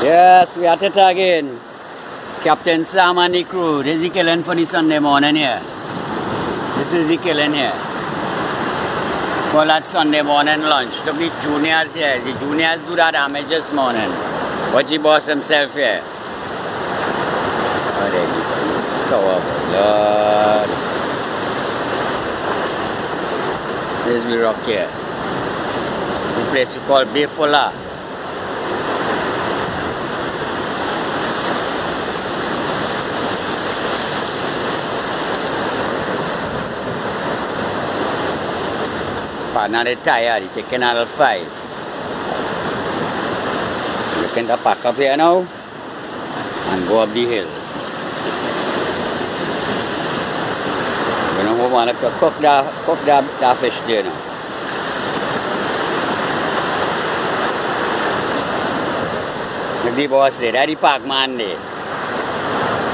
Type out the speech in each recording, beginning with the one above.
Yes, we are at it again. Captain Sam and the crew. This is killing for the Sunday morning here. This is the killing here. Call that Sunday morning lunch. Look, the juniors here. The juniors do that damage this morning. Watch the boss himself here. Oh, there he goes. So Lord. This is the rock here. The place we call Bayfola. Now they're tired, they take Canal 5. You can pack up here now and go up the hill. You know, we want to cook that fish there now. Look the boss there, that's the park man there.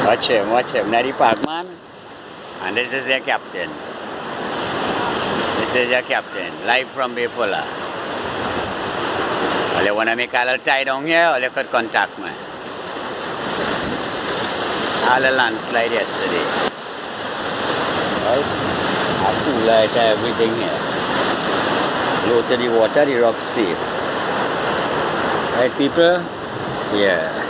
Watch him, that's the park man. And this is their captain. This is your captain, live from Bayfola. If you want to make a little tie down here, or you could contact me. All the landslide yesterday. Right? I cool light everything here. Low to the water, the rock's safe. Right, people? Yeah.